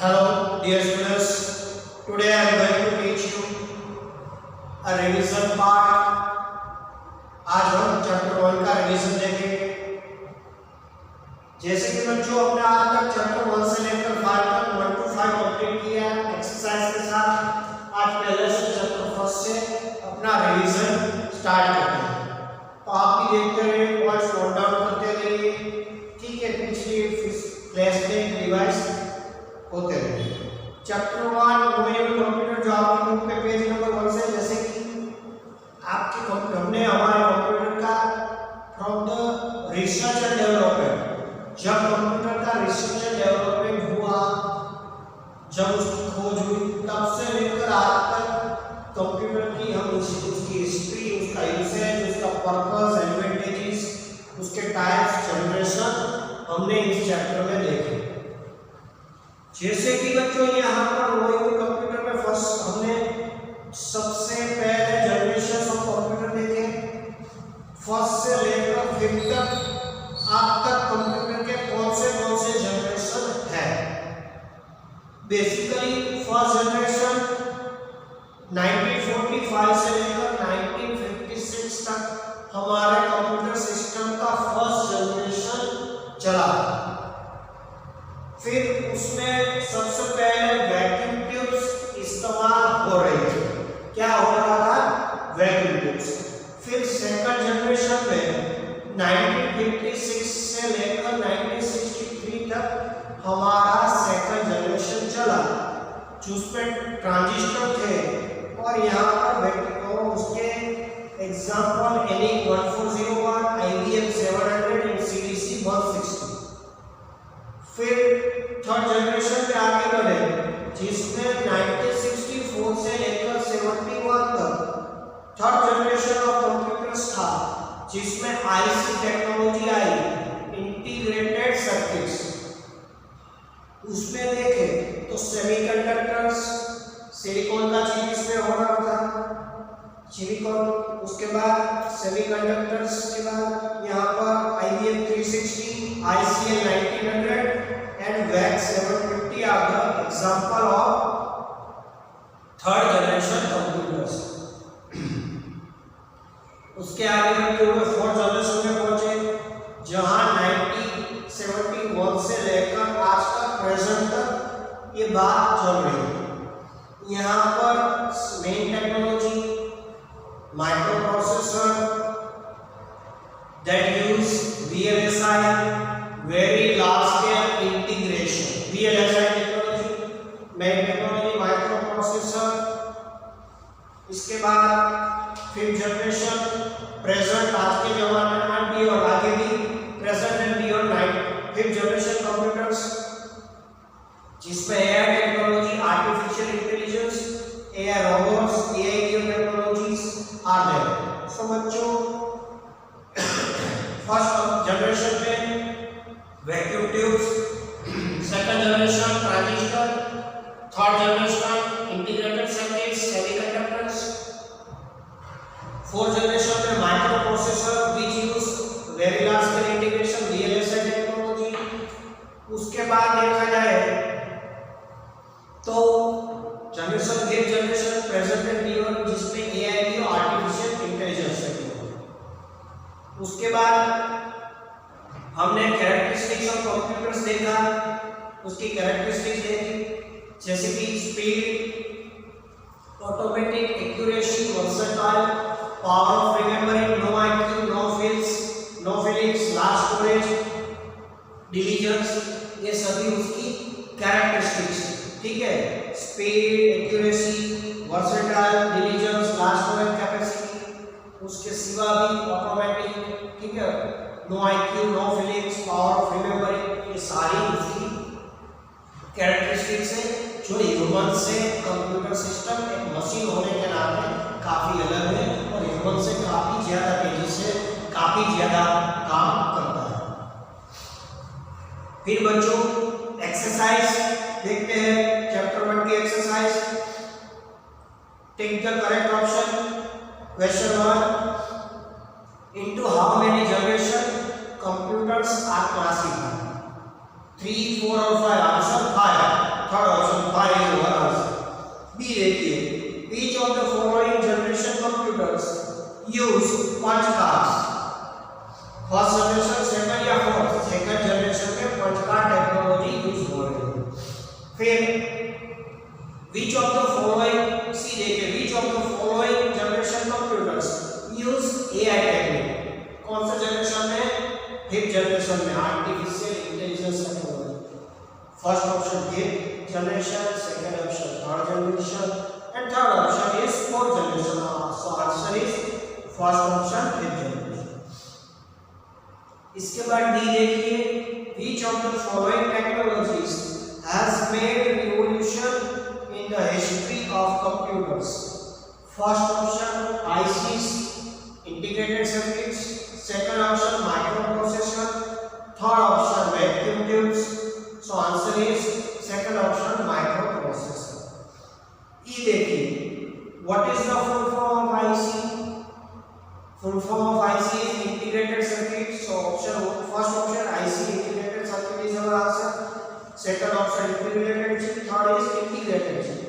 Hello, dear students. Today I am going to teach you a revision part. आज हम chapter 1 का revision देखेंगे। जैसे कि बच्चों हमने आज तक चैप्टर 1 से लेकर 5 तक 1 to 5 कंप्लीट किया है एक्सरसाइज के साथ। आज पहले से चैप्टर 1 से अपना रिवीजन स्टार्ट करते हैं। तो आप भी देखते रहिए, पॉइंट्स नोट डाउन करते रहिए, ठीक है। पिछली क्लास में रिवाइज होते रहे। चैप्टर 1 मूविंग कंप्यूटर जो आपके बुक पे पेज नंबर 1 से, जैसे कि आपके हमने हमारे कंप्यूटर का from the research and development, जब कंप्यूटर का रिसर्च एंड डेवलपमेंट हुआ, जब उसकी खोज हुई, तब से लेकर आज तक कंप्यूटर की हम उसकी हिस्ट्री, उसका यूसेज, उसका पर्पस, एडवांटेजेस, उसके टाइप्स, जनरेशन हमने इस चैप्टर में देखे। जैसे कि बच्चों यहाँ पर मूविंग कंप्यूटर में फर्स्ट हमने सबसे पहले जनरेशन ऑफ कंप्यूटर देखे। फर्स्ट से लेकर 5 तक अब तक कंप्यूटर के कौन से जनरेशन है। बेसिकली फर्स्ट जनरेशन 1945 से लेकर 1956 तक हमारे कंप्यूटर सिस्टम का फर्स्ट जनरेशन चला। फिर उसमें सबसे पहले वैक्यूम ट्यूब्स इस्तेमाल हो रही थी। क्या हो रहा था? Vacuum tubes. फिर सेकंड जनरेशन में 1956 से लेकर 1963 तक हमारा सेकंड जनरेशन चला, जिसमें ट्रांजिस्टर थे और यहाँ पर वैक्यूम उसके example ENIAC 1401, IBM 700 and CDC 160। फिर थर्ड जनरेशन में आगे बढ़े, जिसमें 1964 से लेकर 71 तक थर्ड जनरेशन ऑफ कंप्यूटर्स था, जिसमें IC टेक्नोलॉजी आई, इंटीग्रेटेड सर्किट्स। उसमें देखें तो सेमीकंडक्टर्स, सिलिकॉन का चिप इसमें हो रहा था, सिलिकॉन। उसके बाद सेमीकंडक्टर्स के बाद यहाँ पर IBM 360, ICL 1900 and VAX 750 are the example of third generation computers. उसके आगे बढ़ते हुए फोर्थ जनरेशन में पहुंचे, जहां 1971 से लेकर आज तक प्रेजेंट तक ये बात चल रही है। यहाँ पर main technology micro processor that use VLSI, very large scale integration, VLSI technology, main technology micro processor. इसके बाद फिफ्थ जनरेशन प्रेजेंट, आज के जमाने में भी और आगे भी present and beyond fifth generation computers, जिसमें AI technology, artificial intelligence, AI robots, AI technologies are there. So बच्चों फर्स्ट जनरेशन में vacuum tubes, second generation transistor, third generation integrated circuits, semiconductors, fourth generation में micro processor which use very large scale integration, VLSI technology. उसके बाद देखा जाए तो generation fifth generation present and beyond, जिसमें AI की artificial intelligence technology. उसके बाद हमने कैरेक्टरिस्टिक्स ऑफ कंप्यूटर्स देखा, उसकी कैरेक्टरिस्टिक्स देखी, जैसे कि speed, automatic, accuracy, versatile, power of remembering, no IQ, no feelings, large storage, diligence, ये सभी उसकी कैरेक्टरिस्टिक्स, ठीक है। Speed, accuracy, versatile, diligence, large storage capacity. उसके सिवा भी ऑटोमेटिक, ठीक है, no IQ, no feelings, power of remembering, ये सारी उसकी कैरेक्टरिस्टिक्स है, जो ह्यूमन से कंप्यूटर सिस्टम एक मशीन होने के नाते काफी अलग है और ह्यूमन से काफी ज्यादा तेजी से काफी ज्यादा काम करता है। फिर बच्चों एक्सरसाइज देखते हैं, चैप्टर 1 की exercise. Take the correct option. Question 1, into how many generation computers are classified? 3, 4 और 5। आंसर 5। थर्ड सेकंड जनरेशन में पंच कार्ड टेक्नोलॉजी यूज हो रही है। फिर which of the following, सी देखिए, which of the following generation computers use AI technique, कौन सा generation में? फिफ्थ जनरेशन में artificial intelligence technology. First option fifth generation, second option third generation and third option is fourth generation. So answer is first option fifth generation. इसके बाद D देखिए, which of the following technologies has made revolution in the history of computers? First option ICs, integrated circuits, second option microprocessor, third option vacuum tubes. So answer is second option microprocessor. E देखिए, what is the full form of IC? Full form of IC is integrated circuit. So option first option IC, integrated circuit is our answer. Second option integrated chip, third is integrated chip.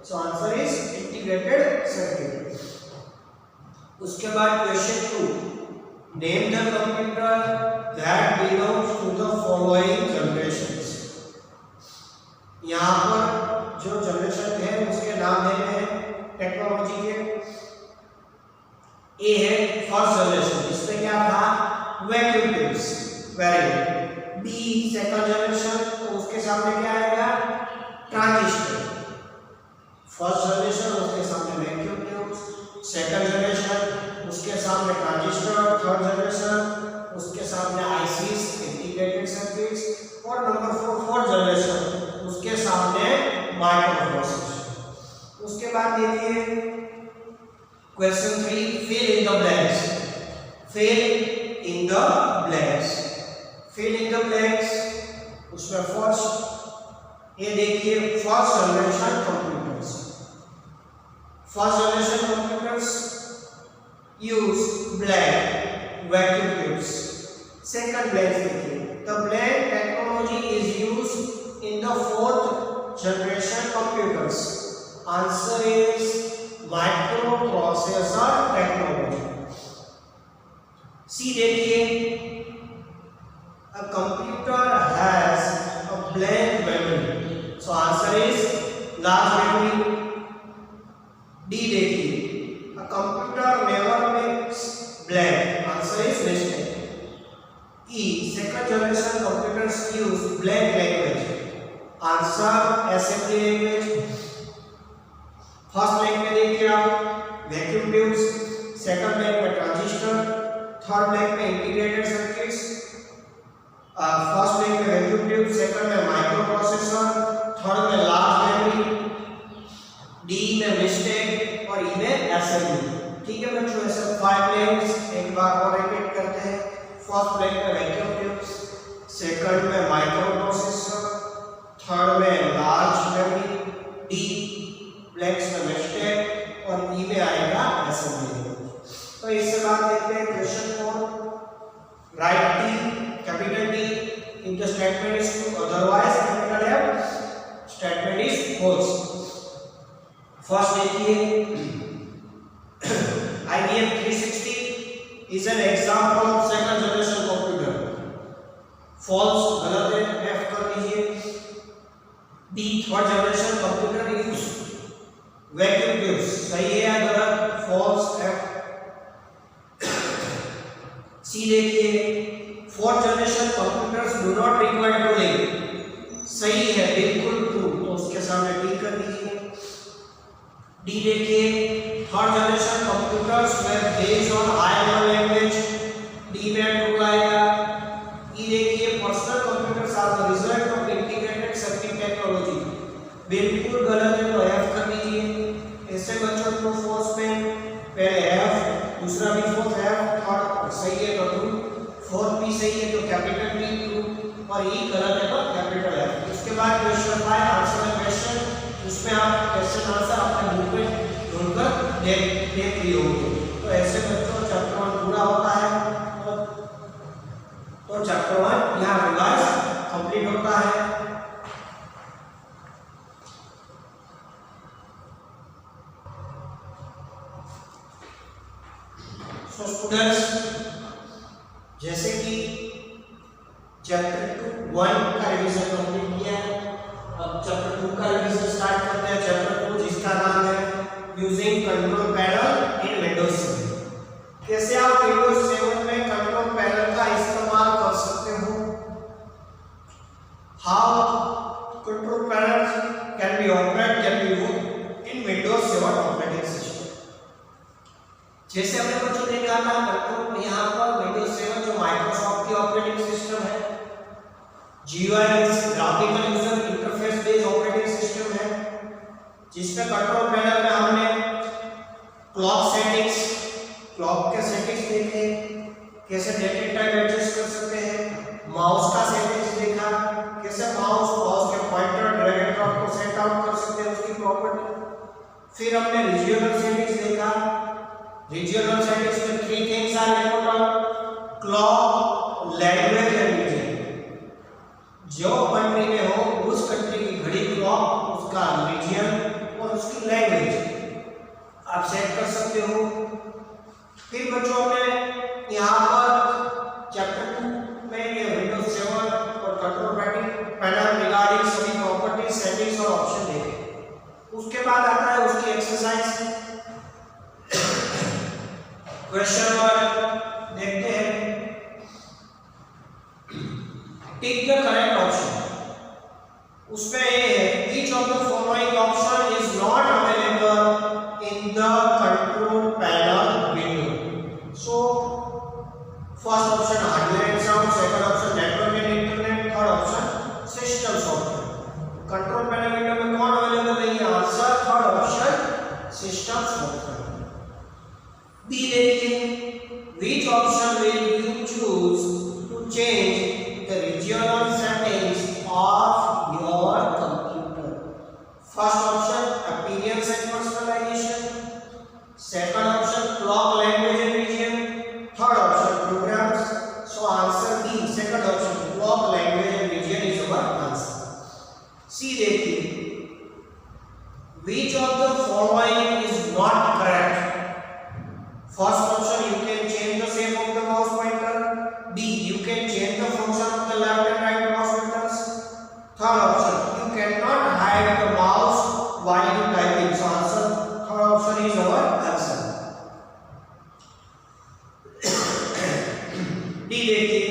So answer is integrated circuit. उसके बाद question 2, name the computer that belongs to the following generations. यहाँ पर जो generation है उसके नाम देने हैं टेक्नोलॉजी के। ए है फर्स्ट जनरेशन, इसमें क्या था? Vacuum tubes, very good. B second generation, तो उसके सामने क्या आएगा? ट्रांजिस्टर। फर्स्ट जनरेशन उसके सामने वैक्यूम ट्यूब्स, सेकंड जनरेशन उसके सामने ट्रांजिस्टर, थर्ड जनरेशन उसके सामने आईसीस, इंटीग्रेटेड सर्किट्स, और नंबर 4 फोर्थ जनरेशन उसके सामने माइक्रोप्रोसेसर। उसके बाद देखिए question 3, fill in the blanks. Fill in the blanks, fill in the blanks. उसमें फर्स्ट ये देखिए, first generation computers. First generation computers use blank vacuum tubes. Second blank देखिए, the blank technology is used in the fourth generation computers. Answer is microprocessor technology. C देखिए, a computer has a blank memory, so answer is large memory. D देखिए, a computer never makes blank, answer is mistake. E second generation computers use blank language, answer assembly language. First blank में देखिए आप vacuum tubes, second blank में transistor, third blank में integrated circuits, first blank में vacuum tube, second में microprocessor, third में large memory, D में mistake और ई में असेंबली। ठीक है बच्चों, ऐसे 5 ब्लैंक्स एक बार और रिपीट करते हैं। फर्स्ट ब्लैंक में वैक्यूम ट्यूब्स, सेकंड में माइक्रोप्रोसेसर, थर्ड में लार्ज मेमोरी, डी ब्लैंक्स में मिस्टेक और ई में आएगा असेंबली। तो इससे बात देखते हैं question 4, right D capital D if the statement is true, otherwise capital F statement is false. First देखिए, IBM 360 is an example of second generation computer. False, गलत है, F कर दीजिए। B third generation computer use vacuum tubes, सही है या गलत? False, F। C देखिए, fourth generation computers do not require cooling, सही है, बिल्कुल ट्रू, तो उसके सामने टी कर दीजिए। डी देखिए, third generation computers were based on high level language, D में ट्रू आएगा। ई देखिए, personal computers are the result of integrated circuit technology, बिल्कुल गलत है, तो एफ कर दीजिए। ऐसे बच्चों ट्रू फोर्स में पहले एफ, दूसरा भी फोर्थ एफ, थर्ड सही है तो ट्रू, फोर्थ भी सही है तो कैपिटल टी ट्रू, और ई गलत है तो कैपिटल एफ। उसके बाद क्वेश्चन 5 आंसर द क्वेश्चन, उसमें आप क्वेश्चन आंसर अपने बुक में ढूंढकर देख लिए होंगे। तो ऐसे बच्चों चैप्टर 1 पूरा होता है, तो चैप्टर 1 यहाँ रिवाइज कंप्लीट होता है। सो स्टूडेंट्स, जैसे कि चैप्टर 1 का रिवीजन कंप्लीट किया है। अब चैप्टर 2 का रिवीजन स्टार्ट करते हैं। चैप्टर 2 जिसका नाम है यूजिंग कंट्रोल पैनल इन विंडोज 7। कैसे आप विंडोज 7 में कंट्रोल पैनल का इस्तेमाल कर सकते हो। How control panel can be used in Windows 7 operating system. जैसे हमने बच्चों देखा था कंट्रोल यहाँ पर विंडोज 7 जो माइक्रोसॉफ्ट की ऑपरेटिंग सिस्टम है, GUI graphical user interface based operating system है, जिसमें कंट्रोल पैनल में हमने क्लॉक सेटिंग्स, क्लॉक के सेटिंग्स देखे, कैसे डेट एंड टाइम एडजस्ट कर सकते हैं, माउस का सेटिंग्स देखा, कैसे माउस के पॉइंटर ड्रैग एंड ड्रॉप को सेट आउट कर सकते हैं उसकी प्रॉपर्टी। फिर हमने रीजनल सेटिंग्स देखा। रीजनल सेटिंग्स में 3 things are important: clock, language and region. जो कंट्री में हो उस कंट्री की घड़ी क्लॉक, उसका रीजन और उसकी लैंग्वेज आप सेट कर सकते हो। फिर बच्चों ने यहाँ पर चैप्टर 2 में ये विंडोज 7 और कंट्रोल पैनल रिगार्डिंग सभी प्रॉपर्टीज, सेटिंग्स और ऑप्शन देखे। उसके बाद आता है उसकी एक्सरसाइज। क्वेश्चन नंबर देखते हैं। Tick the correct option. उसमें ये है each of the following option is not available in the control panel window. So first option hardware and sound, second option network and internet, third option system software. Control panel window में कौन available नहीं है? Answer third option system software. B देखिए, which option will you choose to change the regional settings of your computer? First option appearance and personalization, second option clock, language and region, third option programs. So answer B, second option clock, language and region is our answer. C देखिए, which of the following is not correct? First option, you can change the shape of the mouse pointer. B, you can change the function of the left and right mouse pointers. Third option, you cannot hide the mouse while you typing. So answer third option is our answer. D देखिए,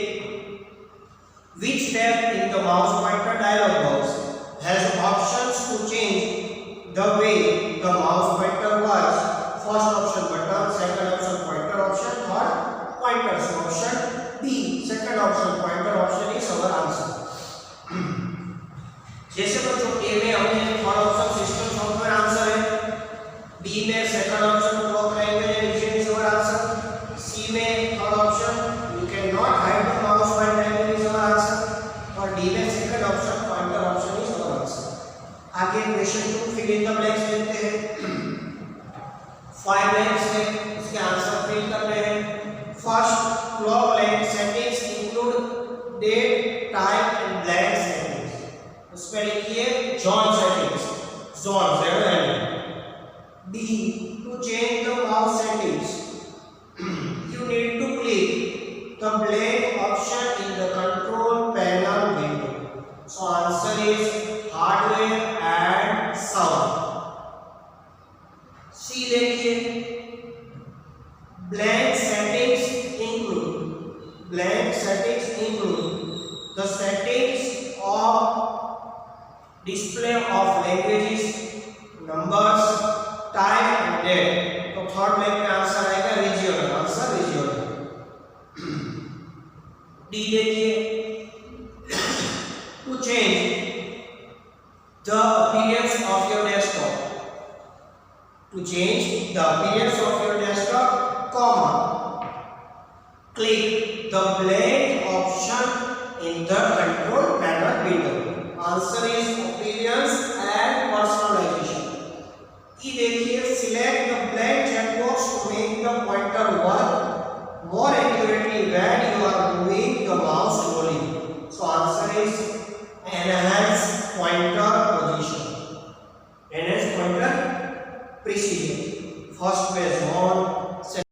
which tab in the mouse pointer dialog box has options to change the way the mouse pointer works? First option button, second option pointer option, third pointer. So option B, second option pointer option is our answer. जैसे बच्चों A में हमने third option system software answer है, B में second option clock, language and region is our answer, C में third option you cannot hide the mouse while typing is our answer, और D में second option pointer option is our answer. आगे question 2 fill in the blanks लेते हैं। 5 blanks है, इसके answer fill कर रहे हैं। First, clock language settings include date, time and blank settings. उसमें लिखिए zone settings, zone Z-O-N. B, to change the mouse settings you need to click the blank option in the control panel window. So answer is hardware and sound. C देखिए, blank settings include the settings of display of languages, numbers, time and date. तो third blank में answer आएगा regional, answer regional. D देखिए, to change the appearance of your desktop. To change the appearance of your desktop, comma, click the blank option in the control panel window. Answer is appearance and personalization. E देखिए, select the blank checkbox to make the pointer work more accurately when you are